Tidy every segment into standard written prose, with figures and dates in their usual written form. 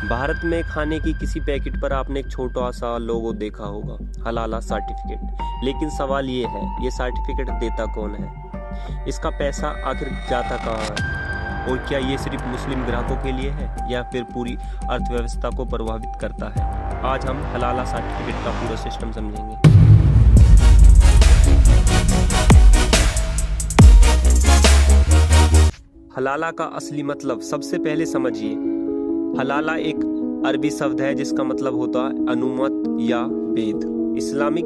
भारत में खाने की किसी पैकेट पर आपने एक छोटा सा लोगो देखा होगा, हलाला सर्टिफिकेट। लेकिन सवाल ये है, ये सर्टिफिकेट देता कौन है? इसका पैसा आखिर जाता कहाँ है? और क्या ये सिर्फ मुस्लिम ग्राहकों के लिए है या फिर पूरी अर्थव्यवस्था को प्रभावित करता है? आज हम हलाला सर्टिफिकेट का पूरा सिस्टम समझेंगे। हलाला का असली मतलब सबसे पहले समझिए। हलाला एक अरबी शब्द है जिसका मतलब होता है अनुमत या वैध। इस्लामिक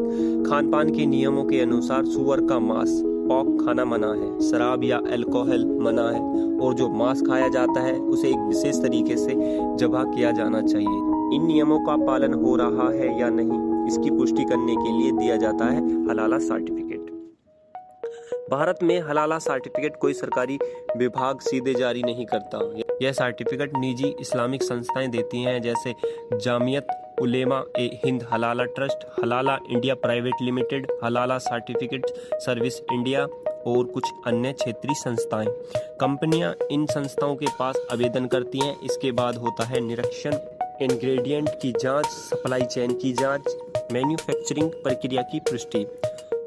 खानपान के नियमों के अनुसार सुअर का मांस पॉक खाना मना है, शराब या अल्कोहल मना है, और जो मांस खाया जाता है उसे एक विशेष तरीके से ज़ब्ह किया जाना चाहिए। इन नियमों का पालन हो रहा है या नहीं, इसकी पुष्टि करने के लिए दिया जाता है हलाला सर्टिफिकेट। भारत में हलाला सर्टिफिकेट कोई सरकारी विभाग सीधे जारी नहीं करता। यह सर्टिफिकेट निजी इस्लामिक संस्थाएं देती हैं, जैसे Jamiat Ulema e Hind Halal trust, Halal India private limited, Halal certificate service India और कुछ अन्य क्षेत्रीय संस्थाएं। कंपनियां इन संस्थाओं के पास आवेदन करती हैं। इसके बाद होता है निरीक्षण, इंग्रेडिएंट की जांच, सप्लाई चेन की जांच, मैन्युफैक्चरिंग प्रक्रिया की पुष्टि।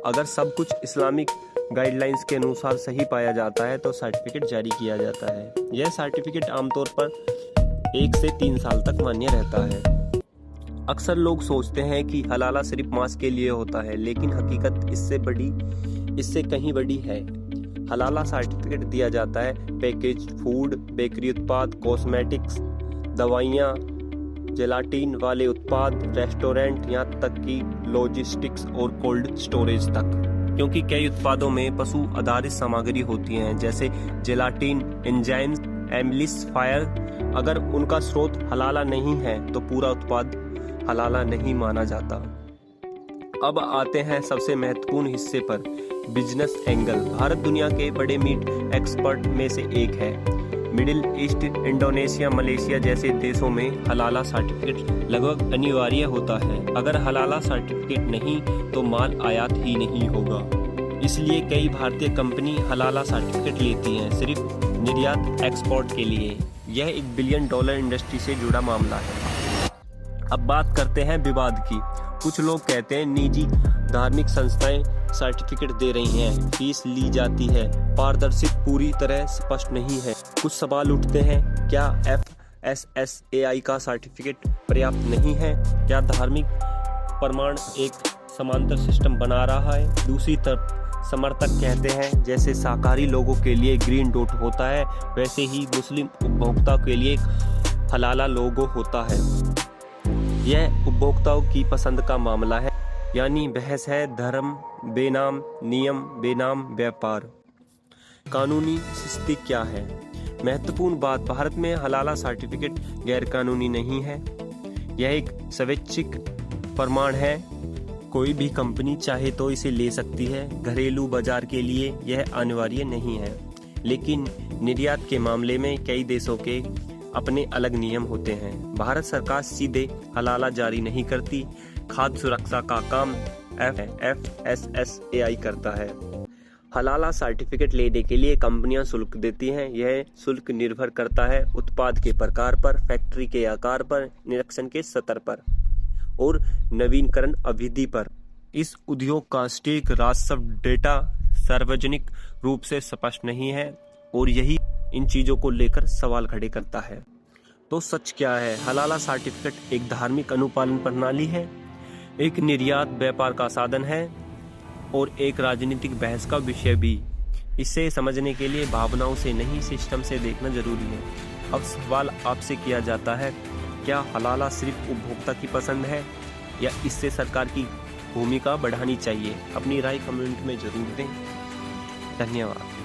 अगर सब कुछ इस्लामिक गाइडलाइंस के अनुसार सही पाया जाता है तो सर्टिफिकेट जारी किया जाता है। यह सर्टिफिकेट आमतौर पर 1 से 3 साल तक मान्य रहता है। अक्सर लोग सोचते हैं कि हलाला सिर्फ मांस के लिए होता है, लेकिन हकीकत इससे कहीं बड़ी है। हलाला सर्टिफिकेट दिया जाता है पैकेज्ड फूड, बेकरी उत्पाद, कॉस्मेटिक्स, दवाइयाँ, जेलाटिन वाले उत्पाद, रेस्टोरेंट, यहाँ तक कि लॉजिस्टिक्स और कोल्ड स्टोरेज तक। क्योंकि कई उत्पादों में पशु आधारित सामग्री होती हैं, जैसे जेलाटिन, एंजाइम्स, एम्लिसफायर। अगर उनका स्रोत हलाला नहीं है तो पूरा उत्पाद हलाला नहीं माना जाता। अब आते हैं सबसे महत्वपूर्ण हिस्से पर, बिजनेस एंगल। भारत दुनिया के बड़े मीट एक्सपर्ट में से एक है। मिडिल ईस्ट, इंडोनेशिया, मलेशिया जैसे देशों में हलाला सर्टिफिकेट लगभग अनिवार्य होता है। अगर हलाला सर्टिफिकेट नहीं तो माल आयात ही नहीं होगा। इसलिए कई भारतीय कंपनी हलाला सर्टिफिकेट लेती हैं सिर्फ निर्यात एक्सपोर्ट के लिए। यह $1 बिलियन इंडस्ट्री से जुड़ा मामला है। अब बात करते हैं विवाद की। कुछ लोग कहते हैं निजी धार्मिक संस्थाएं सर्टिफिकेट दे रही हैं, फीस ली जाती है, पारदर्शिता पूरी तरह स्पष्ट नहीं है। कुछ सवाल उठते हैं, क्या FSSAI का सर्टिफिकेट पर्याप्त नहीं है? क्या धार्मिक प्रमाण एक समांतर सिस्टम बना रहा है? दूसरी तरफ समर्थक कहते हैं, जैसे शाकाहारी लोगों के लिए ग्रीन डॉट होता है, वैसे ही मुस्लिम उपभोक्ता के लिए हलाला लोगो होता है। यह उपभोक्ताओं की पसंद का मामला है, यानी बहस है धर्म बेनाम नियम बेनाम व्यापार। कानूनी स्थिति क्या है? महत्वपूर्ण बात, भारत में हलाला सर्टिफिकेट गैर कानूनी नहीं है। यह एक स्वैच्छिक प्रमाण है। कोई भी कंपनी चाहे तो इसे ले सकती है। घरेलू बाजार के लिए यह अनिवार्य नहीं है, लेकिन निर्यात के मामले में कई देशों के अपने अलग नियम होते हैं। भारत सरकार सीधे हलाला जारी नहीं करती। खाद्य सुरक्षा का काम FSSAI करता है। हलाला सर्टिफिकेट लेने के लिए कंपनियां शुल्क देती हैं। यह शुल्क निर्भर करता है उत्पाद के प्रकार पर, फैक्ट्री के आकार पर, निरीक्षण के स्तर पर और नवीनकरण अवधि पर। इस उद्योग का स्टैक राजस्व डेटा सार्वजनिक रूप से स्पष्ट नहीं है और यही इन चीजों को लेकर सवाल खड़े करता है। तो सच क्या है? हलाला सर्टिफिकेट एक धार्मिक अनुपालन प्रणाली है, एक निर्यात व्यापार का साधन है और एक राजनीतिक बहस का विषय भी। इसे समझने के लिए भावनाओं से नहीं, सिस्टम से देखना जरूरी है। अब सवाल आपसे किया जाता है, क्या हलाला सिर्फ उपभोक्ता की पसंद है या इससे सरकार की भूमिका बढ़ानी चाहिए? अपनी राय कमेंट में जरूर दें। धन्यवाद।